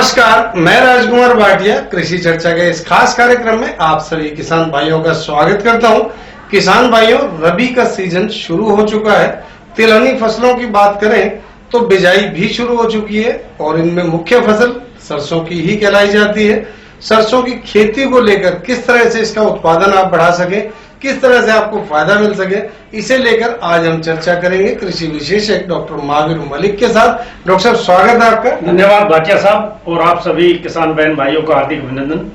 नमस्कार, मैं राजकुमार भाटिया कृषि चर्चा के इस खास कार्यक्रम में आप सभी किसान भाइयों का स्वागत करता हूं। किसान भाइयों, रबी का सीजन शुरू हो चुका है। तिलहनी फसलों की बात करें तो बिजाई भी शुरू हो चुकी है और इनमें मुख्य फसल सरसों की ही कहलाई जाती है। सरसों की खेती को लेकर किस तरह से इसका उत्पादन आप बढ़ा सके, किस तरह से आपको फायदा मिल सके, इसे लेकर आज हम चर्चा करेंगे कृषि विशेषज्ञ डॉक्टर महावीर मलिक के साथ। डॉक्टर साहब, स्वागत है आपका। धन्यवाद भाटिया साहब, और आप सभी किसान बहन भाइयों का हार्दिक अभिनंदन।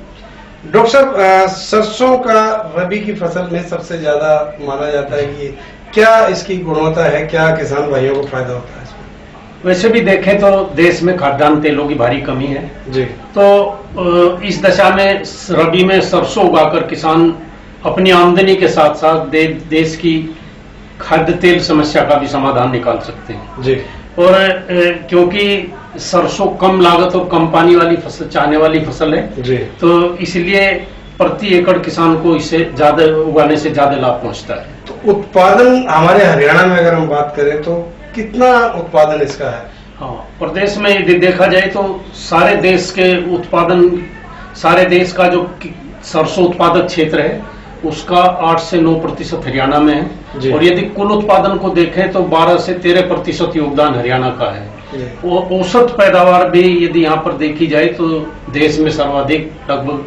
डॉक्टर साहब, सरसों का रबी की फसल में सबसे ज्यादा माना जाता है कि क्या इसकी गुणवत्ता है, क्या किसान भाइयों को फायदा होता है इसमें? वैसे भी देखें तो देश में खाद्यान्न तेलों की भारी कमी है जी। तो इस दशा में रबी में सरसों उगाकर किसान अपनी आमदनी के साथ साथ देश की खाद्य तेल समस्या का भी समाधान निकाल सकते हैं जी। और क्योंकि सरसों कम लागत और कम पानी वाली फसल चाहने वाली फसल है जी, तो इसलिए प्रति एकड़ किसान को इसे ज्यादा उगाने से ज्यादा लाभ पहुंचता है। तो उत्पादन हमारे हरियाणा में अगर हम बात करें तो कितना उत्पादन इसका है? हाँ, प्रदेश में यदि देखा जाए तो सारे देश के उत्पादन, सारे देश का जो सरसों उत्पादक क्षेत्र है उसका 8 से 9% हरियाणा में है और यदि कुल उत्पादन को देखें तो 12 से 13% योगदान हरियाणा का है। औसत पैदावार भी यदि यहाँ पर देखी जाए तो देश में सर्वाधिक लगभग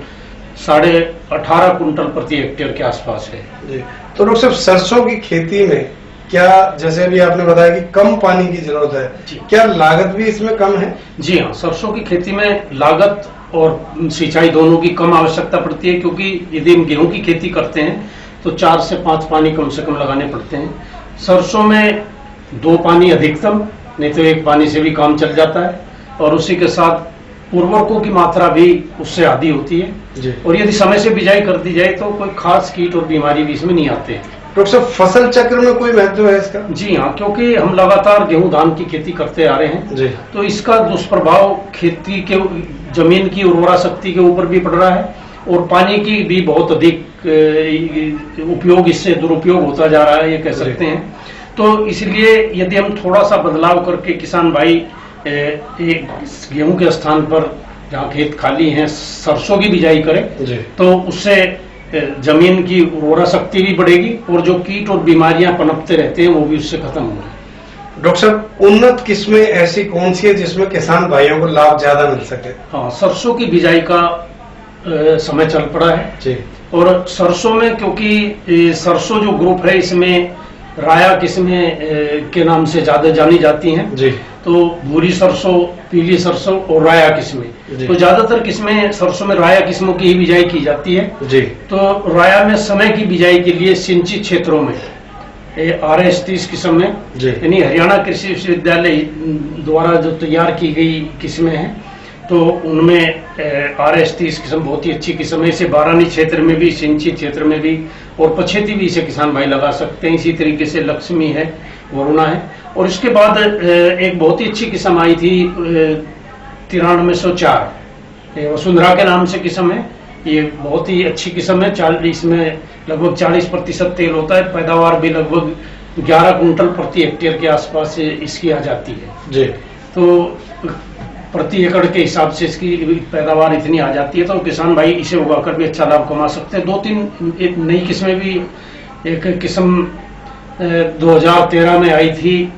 18.5 कुंटल प्रति हेक्टेयर के आसपास है जी। तो डॉक्टर साहब, सरसों की खेती में क्या, जैसे अभी आपने बताया कि कम पानी की जरूरत है, क्या लागत भी इसमें कम है? जी हाँ, सरसों की खेती में लागत और सिंचाई दोनों की कम आवश्यकता पड़ती है, क्योंकि यदि हम गेहूं की खेती करते हैं तो 4 से 5 पानी कम से कम लगाने पड़ते हैं। सरसों में 2 पानी अधिकतम, नहीं तो 1 पानी से भी काम चल जाता है और उसी के साथ उर्वरकों की मात्रा भी उससे आधी होती है जी। और यदि समय से बिजाई कर दी जाए तो कोई खास कीट और बीमारी भी इसमें नहीं आते हैं। डॉक्टर साहब, फसल चक्र में कोई महत्व है इसका? जी हाँ, क्योंकि हम लगातार गेहूं धान की खेती करते आ रहे हैं जी। तो इसका दुष्प्रभाव खेती के जमीन की उर्वरा शक्ति के ऊपर भी पड़ रहा है और पानी की भी बहुत अधिक उपयोग, इससे दुरुपयोग होता जा रहा है, ये कह सकते हैं। तो इसलिए यदि हम थोड़ा सा बदलाव करके किसान भाई एक गेहूं के स्थान पर जहाँ खेत खाली हैं सरसों की बिजाई करें जी। तो उससे जमीन की उर्वरा शक्ति भी बढ़ेगी और जो कीट और बीमारियां पनपते रहते हैं वो भी उससे खत्म होंगे। डॉक्टर साहब, उन्नत किस्में ऐसी कौन सी है जिसमें किसान भाइयों को लाभ ज्यादा मिल सके? हाँ, सरसों की बिजाई का समय चल पड़ा है जी। और सरसों में, क्योंकि सरसों जो ग्रुप है इसमें राया किस्में के नाम से ज्यादा जानी जाती हैं जी। तो भूरी सरसों, पीली सरसों और राया किस्में, तो ज्यादातर किस्में सरसों में राया किस्मों की ही बिजाई की जाती है जी। तो राया में समय की बिजाई के लिए सिंचित क्षेत्रों में RS 30 किस्म में, यानी हरियाणा कृषि विश्वविद्यालय द्वारा जो तैयार की गई किस्में हैं तो उनमें RS 30 किस्म बहुत ही अच्छी किस्म है। इसे बारानी क्षेत्र में भी, सिंचित क्षेत्र में भी और पछेती भी इसे किसान भाई लगा सकते हैं। इसी तरीके से लक्ष्मी है, वरुणा है और इसके बाद एक बहुत ही अच्छी किस्म आई थी 9304, वसुंधरा के नाम से किस्म है। ये बहुत ही अच्छी किस्म है, इसमें लगभग 40% तेल होता है, पैदावार भी लगभग 11 कुंटल प्रति हेक्टेयर के आसपास इसकी आ जाती है जी। तो प्रति एकड़ के हिसाब से इसकी पैदावार इतनी आ जाती है तो किसान भाई इसे उगाकर भी अच्छा लाभ कमा सकते हैं। 2-3 नई किस्में भी, एक किस्म 2013 में आई थी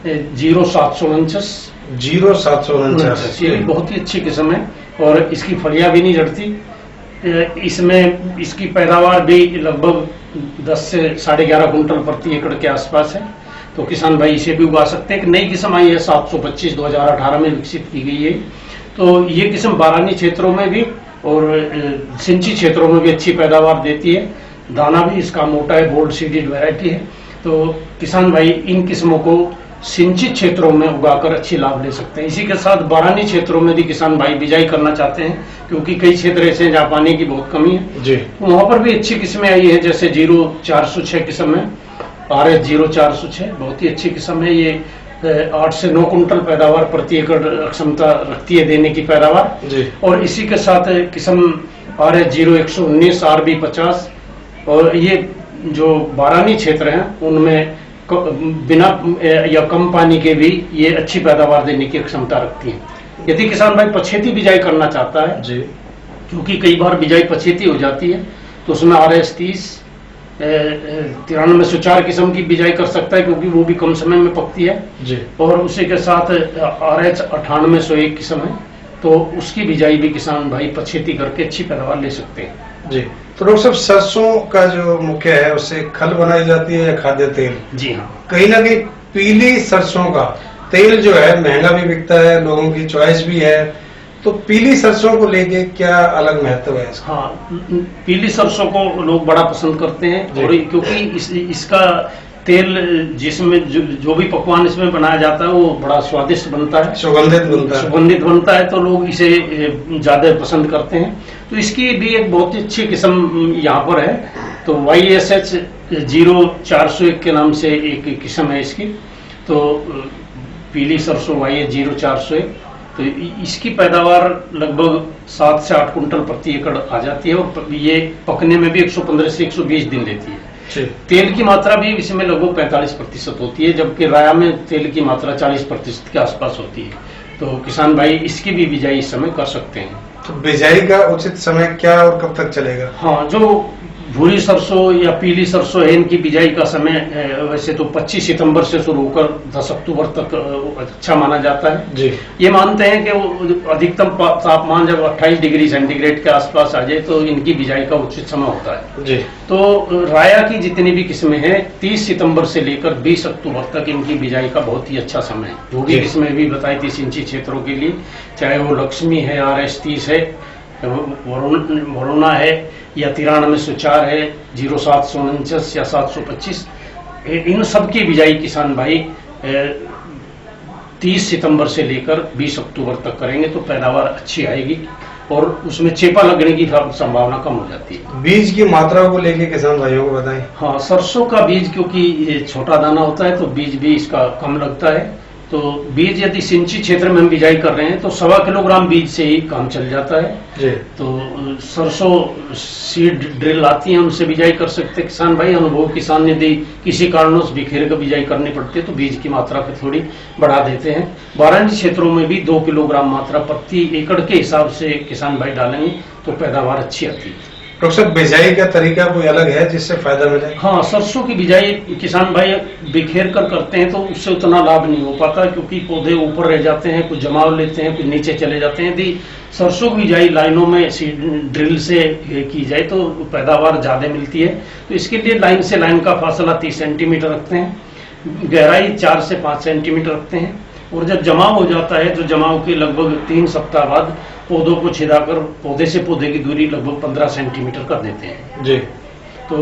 0749, ये भी बहुत ही अच्छी किस्म है और इसकी फलियां भी नहीं झड़ती। इसमें इसकी पैदावार भी लगभग 10 से 11.5 कुंटल प्रति एकड़ के आसपास है तो किसान भाई इसे भी उगा सकते हैं। एक नई किस्म आई है 725, 2018 में विकसित की गई है। तो ये किस्म बारानी क्षेत्रों में भी और सिंची क्षेत्रों में भी अच्छी पैदावार देती है। दाना भी इसका मोटा है, गोल्ड सीडेड वैरायटी है तो किसान भाई इन किस्मों को सिंचित क्षेत्रों में उगाकर अच्छी लाभ ले सकते हैं। इसी के साथ बारानी क्षेत्रों में भी किसान भाई बिजाई करना चाहते हैं, क्योंकि कई क्षेत्र ऐसे हैं जहाँ पानी की बहुत कमी है जी। वहाँ पर भी अच्छी किस्में आई है, जैसे 0406 किस्म है, RS 0406 बहुत ही अच्छी किस्म है। ये 8 से 9 कुंटल पैदावार प्रति एकड़ क्षमता रखती है देने की पैदावार जी। और इसी के साथ किस्म RS 0119 RB 50 और ये जो बारानी क्षेत्र हैं उनमें बिना या कम पानी के भी ये अच्छी पैदावार देने की क्षमता रखती हैं। यदि किसान भाई पछेती बिजाई करना चाहता है, जी, क्योंकि कई बार बिजाई पछेती हो जाती है, तो उसमें RS 30 9304 किस्म की बिजाई कर सकता है, क्योंकि वो भी कम समय में पकती है। जी, और उसी के साथ RH 9801 किस्म है, तो उसकी बिजाई भी किसान भाई पछेती करके अच्छी पैदावार ले सकते हैं। जी। तो डॉक्टर साहब, सरसों का जो मुख्य है उससे खल बनाई जाती है या खाद्य तेल? जी हाँ। कहीं ना कहीं पीली सरसों का तेल जो है महंगा भी बिकता है, लोगों की चॉइस भी है, तो पीली सरसों को लेके क्या अलग महत्व है इसका? हाँ, पीली सरसों को लोग बड़ा पसंद करते हैं, जी। और क्योंकि इसका तेल जिसमें जो भी पकवान इसमें बनाया जाता है वो बड़ा स्वादिष्ट बनता है, सुगंधित बनता है, तो लोग इसे ज्यादा पसंद करते हैं। तो इसकी भी एक बहुत ही अच्छी किस्म यहाँ पर है, तो YSH 0401 के नाम से एक किस्म है इसकी। तो पीली सरसों YS 0401, तो इसकी पैदावार लगभग 7 से 8 कुंटल प्रति एकड़ आ जाती है, और ये पकने में भी 115 से 120 दिन लेती है। तेल की मात्रा भी इसमें लगभग 45% होती है, जबकि राया में तेल की मात्रा 40% के आसपास होती है। तो किसान भाई इसकी भी बिजाई इस समय कर सकते हैं। तो बिजाई का उचित समय क्या और कब तक चलेगा? हाँ, जो भूरी सरसों या पीली सरसों है, इनकी बिजाई का समय वैसे तो 25 सितंबर से शुरू होकर 10 अक्टूबर तक अच्छा माना जाता है। जी। ये मानते हैं कि वो अधिकतम तापमान जब 28 डिग्री सेंटीग्रेड के आसपास आ जाए तो इनकी बिजाई का उचित समय होता है। जी। तो राया की जितनी भी किस्में हैं 30 सितंबर से लेकर 20 अक्टूबर तक इनकी बिजाई का बहुत ही अच्छा समय है। जो भी किस्में भी बताई थी सिंची क्षेत्रों के लिए, चाहे वो लक्ष्मी है, RS 30 है, वरुणा है, या 9304 है, 0749 या 725, इन सब की बिजाई किसान भाई 30 सितंबर से लेकर 20 अक्टूबर तक करेंगे तो पैदावार अच्छी आएगी, और उसमें चेपा लगने की संभावना कम हो जाती है। बीज की मात्रा को लेके किसान भाइयों को बताएं। हाँ, सरसों का बीज क्योंकि ये छोटा दाना होता है तो बीज भी इसका कम लगता है। तो बीज यदि सिंची क्षेत्र में हम बिजाई कर रहे हैं तो 1.25 किलोग्राम बीज से ही काम चल जाता है। जी। तो सरसों सीड ड्रिल आती है, उनसे बिजाई कर सकते हैं किसान भाई। अनुभव किसान यदि किसी कारणवश बिखेर कर बिजाई करनी पड़ती है तो बीज की मात्रा को थोड़ी बढ़ा देते हैं। बारानी क्षेत्रों में भी 2 किलोग्राम मात्रा प्रति एकड़ के हिसाब से किसान भाई डालेंगे तो पैदावार अच्छी आती है। डॉक्टर साहब, बिजाई का तरीका कोई अलग है जिससे फायदा मिले? हाँ, सरसों की बिजाई किसान भाई बिखेर कर करते हैं तो उससे उतना लाभ नहीं हो पाता, क्योंकि पौधे ऊपर रह जाते हैं, कुछ जमाव लेते हैं, कुछ नीचे चले जाते हैं। यदि सरसों की बिजाई लाइनों में ड्रिल से की जाए तो पैदावार ज्यादा मिलती है। तो इसके लिए लाइन से लाइन का फासला 30 सेंटीमीटर रखते हैं, गहराई 4 से 5 सेंटीमीटर रखते हैं, और जब जमाव हो जाता है तो जमाव के लगभग 3 सप्ताह बाद पौधों को छिदाकर पौधे से पौधे की दूरी लगभग 15 सेंटीमीटर कर देते हैं। जी। तो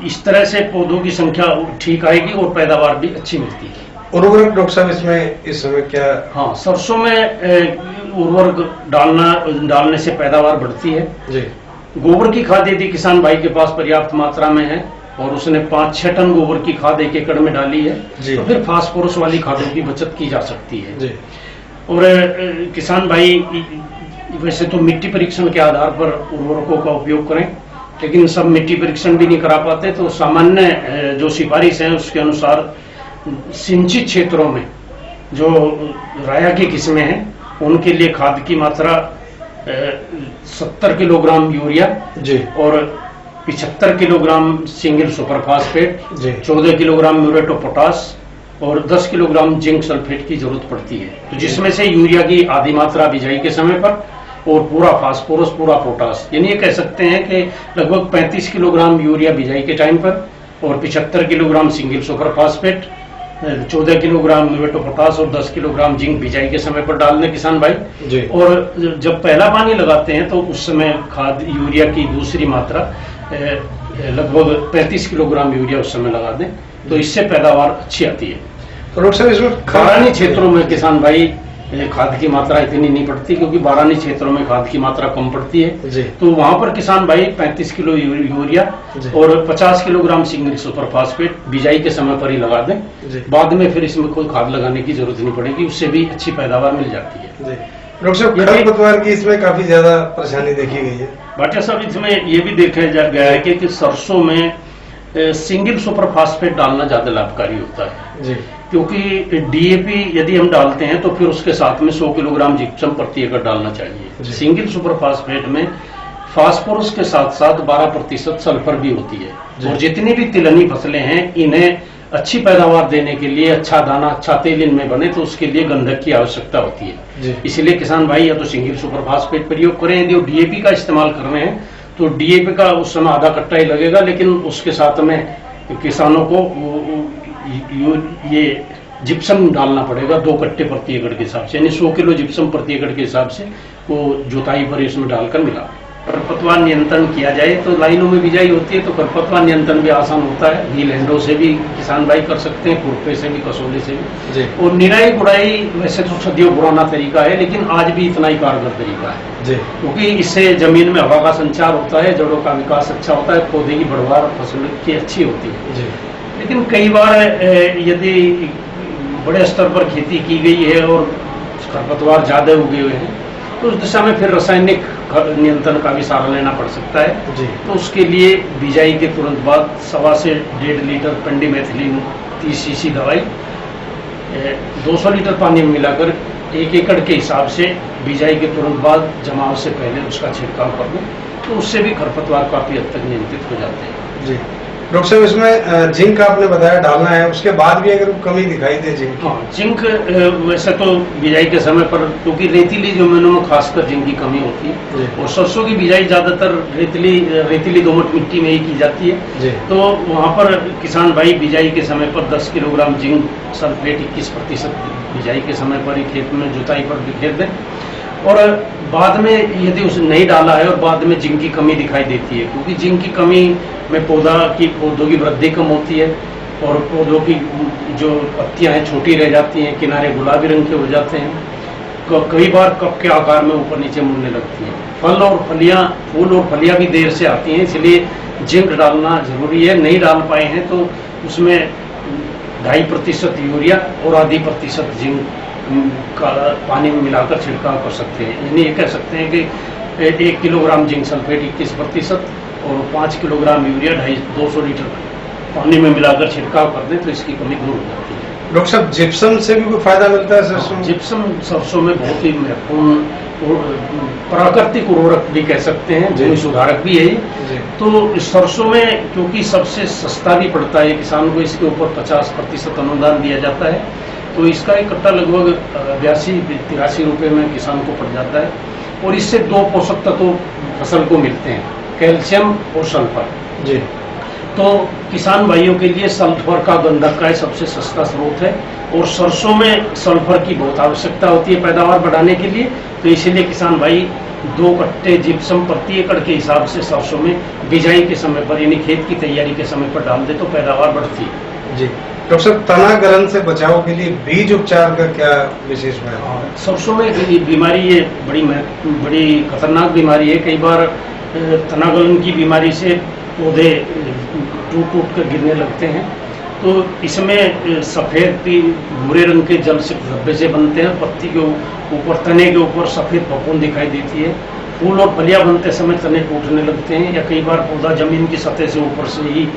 इस तरह से पौधों की संख्या ठीक आएगी और पैदावार भी अच्छी मिलती है। उर्वरक डॉक्टर साहब इसमें इस समय क्या? हाँ, सरसों में उर्वरक डालने से पैदावार बढ़ती है। जी। गोबर की खाद यदि किसान भाई के पास पर्याप्त मात्रा में है और उसने 5-6 टन गोबर की खाद 1 एकड़ में डाली है तो फिर फास्फोरस वाली खादों की बचत की जा सकती है। जी। और किसान भाई वैसे तो मिट्टी परीक्षण के आधार पर उर्वरकों का उपयोग करें, लेकिन सब मिट्टी परीक्षण भी नहीं करा पाते, तो सामान्य जो सिफारिश है उसके अनुसार सिंचित क्षेत्रों में जो राया की किस्में हैं उनके लिए खाद की मात्रा 70 किलोग्राम यूरिया जी और 75 किलोग्राम सिंगल सुपर फास्फेट, जी 14 किलोग्राम म्यूरेट ऑफ पोटाश और 10 किलोग्राम जिंक सल्फेट की जरूरत पड़ती है। तो जिसमें से यूरिया की आधी मात्रा बिजाई के समय पर और पूरा फास्फोरस पूरा पोटाश, यानी ये कह सकते हैं कि लगभग 35 किलोग्राम यूरिया बिजाई के टाइम पर और 75 kilogram single super phosphate, 14 kilogram muriate of potash और 10 किलोग्राम जिंक बिजाई के समय पर डाल दें किसान भाई जी। और जब पहला पानी लगाते हैं तो उस समय खाद यूरिया की दूसरी मात्रा लगभग 35 किलोग्राम यूरिया उस समय लगा दें, तो इससे पैदावार अच्छी आती है। तो डॉक्टर साहब इसमें बारानी क्षेत्रों में किसान भाई खाद की मात्रा इतनी नहीं पड़ती, क्योंकि बारानी क्षेत्रों में खाद की मात्रा कम पड़ती है जी। तो वहां पर किसान भाई 35 किलो यूरिया और 50 किलोग्राम सिंगल सुपर फास्फेट बिजाई के समय पर ही लगा दें जी। बाद में फिर इसमें कोई खाद लगाने की जरूरत नहीं पड़ेगी, उससे भी अच्छी पैदावार मिल जाती है। जी। डॉक्टर साहब खरपतवार की इसमें काफी ज्यादा परेशानी देखी गई है। भाटिया साहब इसमें ये भी देखा गया है कि सरसों में सिंगल सुपर फास्फेट डालना ज्यादा लाभकारी होता है। जी। क्योंकि डीएपी यदि हम डालते हैं तो फिर उसके साथ में 100 किलोग्राम जिप्सम प्रति एकड़ डालना चाहिए। सिंगल सुपर फास्फेट में फास्फोरस के साथ साथ 12% सल्फर भी होती है। और जितनी भी तिलहनी फसलें हैं इन्हें अच्छी पैदावार देने के लिए, अच्छा दाना अच्छा तेल इनमें बने, तो उसके लिए गंधक की आवश्यकता होती है। इसलिए किसान भाई या तो सिंगल सुपर फास्फेट प्रयोग करें, यदि डीएपी का इस्तेमाल कर रहे हैं तो डीएपी का उस समय आधा कट्टा ही लगेगा, लेकिन उसके साथ में किसानों को ये जिप्सम डालना पड़ेगा 2 कट्टे प्रति एकड़ के हिसाब से, यानी 100 किलो जिप्सम प्रति एकड़ के हिसाब से वो जुताई पर इसमें डालकर मिला। खरपतवार नियंत्रण किया जाए तो लाइनों में बिजाई होती है तो खरपतवार नियंत्रण भी आसान होता है। व्हील हैंडों से भी किसान भाई कर सकते हैं, खुरपे से भी, कसौले से भी। और निराई गुड़ाई वैसे तो सदियों पुराना तरीका है, लेकिन आज भी इतना ही कारगर तरीका है, क्योंकि इससे जमीन में हवा का संचार होता है, जड़ों का विकास अच्छा होता है, पौधे की बढ़वार फसल की अच्छी होती है। लेकिन कई बार यदि बड़े स्तर पर खेती की गई है और खरपतवार ज्यादा उगे हुए हैं तो उस दिशा में फिर रासायनिक नियंत्रण का भी सहारा लेना पड़ सकता है। तो उसके लिए बिजाई के तुरंत बाद 1.25 से 1.5 लीटर पेंडिमेथिलीन 30 सीसी दवाई 200 लीटर पानी में मिलाकर 1 एकड़ के हिसाब से बिजाई के तुरंत बाद जमाव से पहले उसका छिड़काव कर दें, तो उससे भी खरपतवार काफी हद तक नियंत्रित हो जाते हैं। जी डॉक्टर साहब, इसमें जिंक आपने बताया डालना है, उसके बाद भी अगर कमी दिखाई दे जिंक? हाँ, जिंक वैसे तो बिजाई के समय पर, क्योंकि रेतीली जमीनों में खासकर जिंक की कमी होती है और सरसों की बिजाई ज्यादातर रेतीली दोमट मिट्टी में ही की जाती है, तो वहाँ पर किसान भाई बिजाई के समय पर 10 किलोग्राम जिंक सल्फेट 21% बिजाई के समय पर ही खेत में जुताई पर बिखेर दें। और बाद में यदि उसे नहीं डाला है और बाद में जिंक की कमी दिखाई देती है, क्योंकि जिंक की कमी में पौधों की वृद्धि कम होती है और पौधों की जो पत्तियां हैं छोटी रह जाती हैं, किनारे गुलाबी रंग के हो जाते हैं, कई बार कप के आकार में ऊपर नीचे मुड़ने लगती हैं, फूल और फलियां भी देर से आती हैं, इसलिए जिंक डालना जरूरी है। नहीं डाल पाए हैं तो उसमें 2.5% यूरिया और आधी % जिंक का पानी में मिलाकर छिड़काव कर सकते हैं। यानी ये कह सकते हैं कि 1 किलोग्राम जिंक सल्फेट 21% और 5 किलोग्राम यूरिया 200 लीटर पानी में मिलाकर छिड़काव कर दें तो इसकी कमी दूर हो जाती है। डॉक्टर साहब, जिप्सम से भी कोई फायदा मिलता है सरसों? जिप्सम सरसों में बहुत ही महत्वपूर्ण प्राकृतिक उर्वरक भी कह सकते हैं, भूमि सुधारक भी है। तो सरसों में क्योंकि सबसे सस्ता भी पड़ता है किसान को, इसके ऊपर 50% अनुदान दिया जाता है, तो इसका एक कट्टा लगभग 82-83 रुपये में किसान को पड़ जाता है। और इससे 2 पोषक तत्व फसल को मिलते हैं, कैल्शियम और सल्फर। जी। तो किसान भाइयों के लिए सल्फर का गंधक का सबसे सस्ता स्रोत है और सरसों में सल्फर की बहुत आवश्यकता होती है पैदावार बढ़ाने के लिए, तो इसीलिए किसान भाई 2 कट्टे जिप्सम प्रति एकड़ के हिसाब से सरसों में बिजाई के समय पर, यानी खेत की तैयारी के समय पर डाल दे तो पैदावार बढ़ती है। जी डॉक्टर साहब, तना गलन से बचाव के लिए बीज उपचार का क्या विशेष महत्व है? सरसों में बीमारी ये बड़ी खतरनाक बीमारी है। कई बार तना गलन की बीमारी से पौधे टूट कर गिरने लगते हैं, तो इसमें सफेद भूरे रंग के जल से धब्बे से बनते हैं, पत्ती के ऊपर, तने के ऊपर सफेद फफूंद दिखाई देती है, फूल और फलियां बनते समय तने टूटने लगते हैं, या कई बार पौधा जमीन की सतह से ऊपर से ही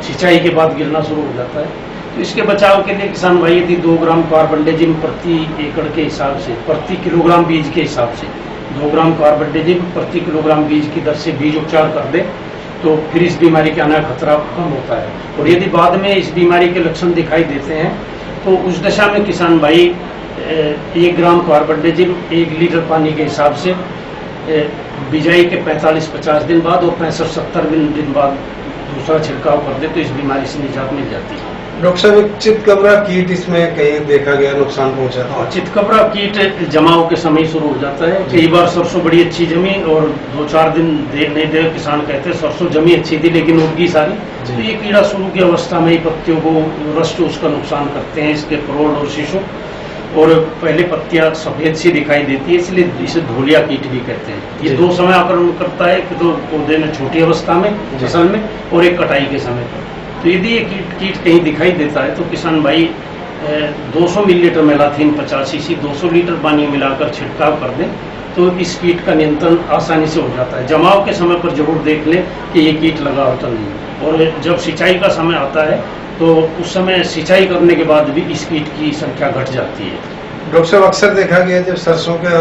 सिंचाई के बाद गिरना शुरू हो जाता है। तो इसके बचाव के लिए किसान भाई यदि 2 ग्राम कार्बेंडाजिम प्रति एकड़ के हिसाब से, प्रति किलोग्राम बीज के हिसाब से 2 ग्राम कार्बेंडाजिम प्रति किलोग्राम बीज की दर से बीज उपचार कर दे तो फिर इस बीमारी के आने का खतरा कम होता है। और यदि बाद में इस बीमारी के लक्षण दिखाई देते हैं तो उस दशा में किसान भाई 1 ग्राम कार्बेंडाजिम 1 लीटर पानी के हिसाब से बिजाई के 45-50 दिन बाद और 65-70 दिन बाद दूसरा छिड़काव कर दे तो इस बीमारी से निजात मिल जाती है। डॉक्टर साहब, एक चितकबरा कीट इसमें कहीं देखा गया नुकसान पहुंचा था? चितकबरा कीट जमाव के समय शुरू हो जाता है। कई बार सरसों बड़ी अच्छी जमी और 2-4 दिन नहीं दे, किसान कहते हैं सरसों जमी अच्छी थी लेकिन उगगी सारी, तो ये कीड़ा शुरू की अवस्था में ही पत्तियों को रस्ट उसका नुकसान करते हैं, इसके परोड़ और शीशों, और पहले पत्तियां सफेद सी दिखाई देती है, इसलिए इसे धूलिया कीट भी कहते हैं। ये 2 समय आक्रमण करता है कि तो पौधे में छोटी अवस्था में, फसल में, और एक कटाई के समय पर। तो यदि ये कीट कहीं दिखाई देता है तो किसान भाई 200 मिलीलीटर मेलाथीन 50 सीसी 200 लीटर पानी मिलाकर छिड़काव कर दें तो इस कीट का नियंत्रण आसानी से हो जाता है। जमाव के समय पर जरूर देख लें कि ये कीट लगा होता नहीं, और जब सिंचाई का समय आता है तो उस समय सिंचाई करने के बाद भी इस कीट की संख्या घट जाती है। डॉक्टर साहब, अक्सर देखा गया जब सरसों का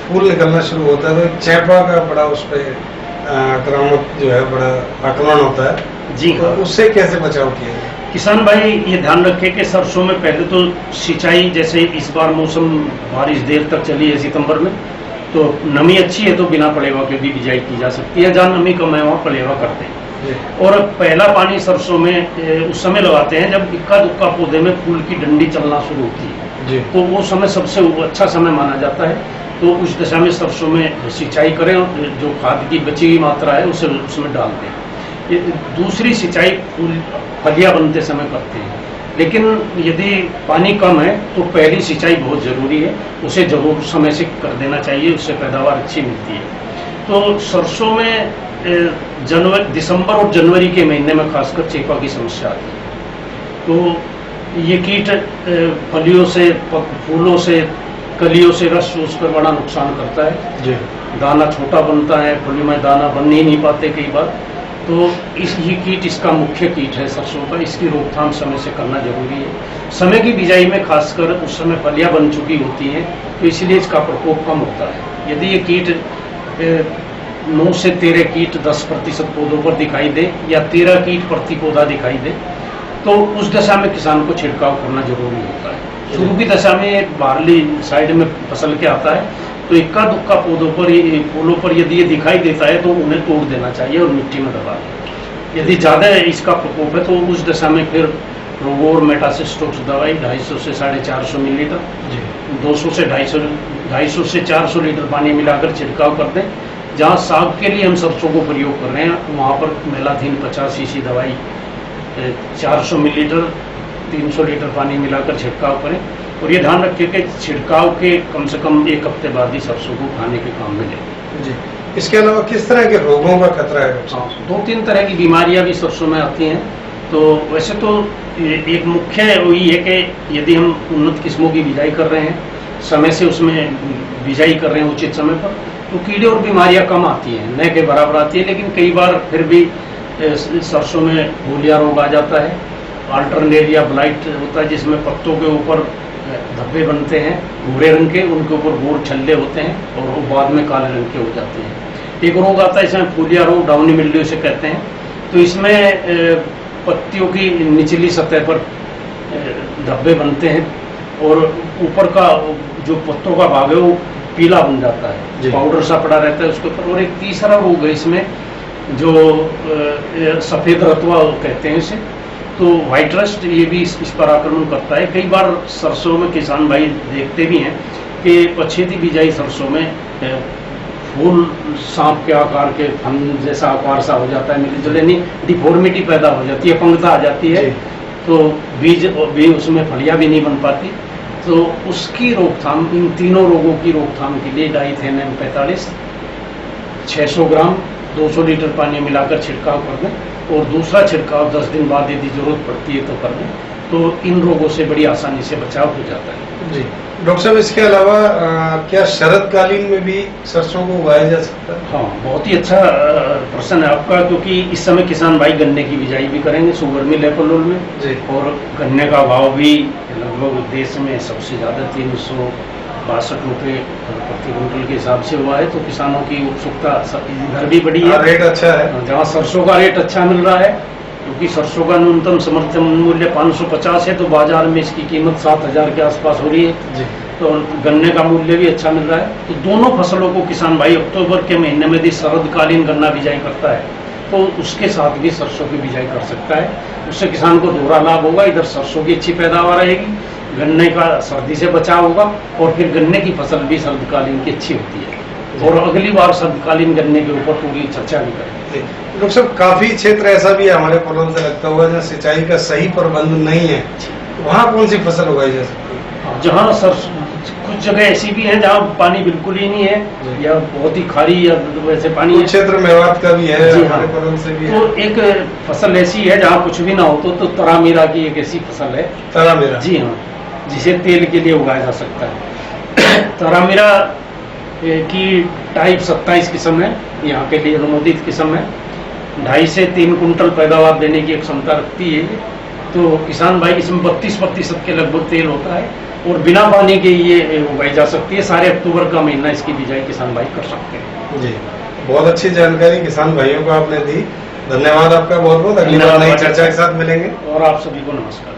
फूल निकलना शुरू होता है तो चैपा का बड़ा उस पर आक्रामक जो है बड़ा आक्रमण होता है। जी तो हाँ, उससे कैसे बचाव किया जाए? किसान भाई ये ध्यान रखें कि सरसों में पहले तो सिंचाई, जैसे इस बार मौसम बारिश देर तक चली है सितंबर में, तो नमी अच्छी है तो बिना पलेवा के भी बिजाई की जा सकती है। जहाँ नमी कम है वहाँ पलेवा करते हैं। और पहला पानी सरसों में उस समय लगाते हैं जब इक्का दुक्का पौधे में फूल की डंडी चलना शुरू होती है, जी। तो वो समय सबसे अच्छा समय माना जाता है। तो उस दशा में सरसों में सिंचाई करें और जो खाद की बची हुई मात्रा है उसे उसमें डाल दें। ये दूसरी सिंचाई फूल फलियां बनते समय करते हैं, लेकिन यदि पानी कम है तो पहली सिंचाई बहुत ज़रूरी है, उसे जरूर समय से कर देना चाहिए, उससे पैदावार अच्छी मिलती है। तो सरसों में दिसंबर और जनवरी के महीने में खासकर चेपा की समस्या आती है। तो ये कीट फलियों से, फूलों से, कलियों से रस चूस कर बड़ा नुकसान करता है। जी। दाना छोटा बनता है, फली में दाना बन ही नहीं पाते कई बार। तो ये कीट इसका मुख्य कीट है सरसों का, इसकी रोकथाम समय से करना जरूरी है। समय की बिजाई में खासकर उस समय फलियां बन चुकी होती हैं, तो इसलिए इसका प्रकोप कम होता है। यदि ये कीट 9 से 13 कीट 10% पौधों पर दिखाई दे या 13 कीट प्रति पौधा दिखाई दे, तो उस दशा में किसान को छिड़काव करना जरूरी होता है। शुरू की दशा में बाहरली साइड में फसल के आता है, तो इक्का दुक्का पौधों पर, फूलों पर यदि ये दिखाई देता है तो उन्हें तोड़ देना चाहिए और मिट्टी में दबा दें। यदि ज़्यादा इसका प्रकोप है तो उस दशा में फिर रोगोर मेटासिस्टोक्स दवाई 250 से 450 मिलीलीटर, 200 से 250 से 400 लीटर पानी मिलाकर छिड़काव कर दें। जहाँ साग के लिए हम सरसों को प्रयोग कर रहे हैं वहाँ पर मेलाथीन 50 सीसी दवाई 400 मिलीलीटर 300 लीटर पानी मिलाकर छिड़काव करें। और ये ध्यान रखिए कि छिड़काव के कम से कम 1 हफ्ते बाद ही सरसों को खाने के काम में लें। जी। इसके अलावा किस तरह के रोगों का खतरा है? 2-3 तरह की बीमारियां भी सरसों में आती हैं। तो वैसे तो एक मुख्य वही है कि यदि हम उन्नत किस्मों की बिजाई कर रहे हैं, समय से उसमें बिजाई कर रहे हैं उचित समय पर, तो कीड़े और बीमारियां कम आती हैं, न के बराबर आती है। लेकिन कई बार फिर भी सरसों में फूलिया रोग आ जाता है, अल्टरनेरिया ब्लाइट होता है, जिसमें पत्तों के ऊपर धब्बे बनते हैं भूरे रंग के, उनके ऊपर गोल छल्ले होते हैं और वो बाद में काले रंग के हो जाते हैं। एक रोग आता है इसमें फूलिया रोग, डाउनी मिल्ड्यू इसे कहते हैं। तो इसमें पत्तियों की निचली सतह पर धब्बे बनते हैं और ऊपर का जो पत्तों का भाग है वो पीला बन जाता है, पाउडर सा पड़ा रहता है उसके ऊपर। और एक तीसरा रोग है इसमें जो सफ़ेद रतुआ कहते हैं इसे, तो व्हाइट रस्ट, ये भी इस पर आक्रमण करता है। कई बार सरसों में किसान भाई देखते भी हैं कि पछेती बिजाई सरसों में फूल सांप के आकार के फन जैसा आकार सा हो जाता है, मिली जुले नहीं, डिफॉर्मिटी पैदा हो जाती है, पंगता आ जाती है, तो बीज भी उसमें फलियां भी नहीं बन पाती। तो उसकी रोकथाम, इन तीनों रोगों की रोकथाम के लिए डाइथेन M45 600 ग्राम 200 लीटर पानी मिलाकर छिड़काव कर दें और दूसरा छिड़काव 10 दिन बाद यदि जरूरत पड़ती है तो कर दें, तो इन रोगों से बड़ी आसानी से बचाव हो जाता है। जी डॉक्टर साहब, इसके अलावा क्या शरदकालीन में भी सरसों को उगाया जा सकता है? हाँ, बहुत ही अच्छा प्रश्न है आपका, क्योंकि इस समय किसान भाई गन्ने की बिजाई भी करेंगे शुगर मिल है पलोल में जी। और गन्ने का भाव भी लगभग देश में सबसे ज़्यादा 362 रुपये प्रति क्विंटल के हिसाब से हुआ है। तो किसानों की उत्सुकता इधर भी बढ़ी है, रेट अच्छा है। जहाँ सरसों का रेट अच्छा मिल रहा है, क्योंकि सरसों का न्यूनतम समर्थन मूल्य 550 है, तो बाजार में इसकी कीमत 7000 के आसपास हो रही है जी। तो गन्ने का मूल्य भी अच्छा मिल रहा है। तो दोनों फसलों को किसान भाई अक्टूबर के महीने में यदि शरदकालीन गन्ना बिजाई करता है तो उसके साथ भी सरसों की बिजाई कर सकता है। उससे किसान को दोहरा लाभ होगा, इधर सरसों की अच्छी पैदावार रहेगी, गन्ने का सर्दी से बचाव होगा और फिर गन्ने की फसल भी शरदकालीन की अच्छी होती है। और अगली बार शरदकालीन गन्ने के ऊपर पूरी चर्चा भी करेंगे। डॉक्टर साहब, काफी क्षेत्र ऐसा भी है हमारे पलोल से लगता हुआ जहाँ सिंचाई का सही प्रबंध नहीं है, वहाँ कौन सी फसल उगाई जा सकती है? जहाँ कुछ जगह ऐसी भी है जहाँ पानी बिल्कुल ही नहीं है या बहुत ही खारी या वैसे पानी है। क्षेत्र मेवात का भी है, जी हमारे हाँ। पलोल से भी तो है। एक फसल ऐसी है जहाँ कुछ भी ना हो तो तरामीरा की एक ऐसी फसल है, तरामीरा, जी हाँ, जिसे तेल के लिए उगाया जा सकता है। तरामीरा की टाइप 27 किस्म है, यहाँ के लिए अनुमोदित किस्म है। 2.5 से 3 कुंटल पैदावार देने की एक क्षमता रखती है। तो किसान भाई इसमें 32% के लगभग तेल होता है और बिना पानी के ये उगाई जा सकती है। सारे अक्टूबर का महीना इसकी बिजाई किसान भाई कर सकते हैं। जी, बहुत अच्छी जानकारी किसान भाइयों को आपने दी। धन्यवाद आपका बहुत बहुत। अगली बार नई चर्चा के साथ मिलेंगे। और आप सभी को नमस्कार।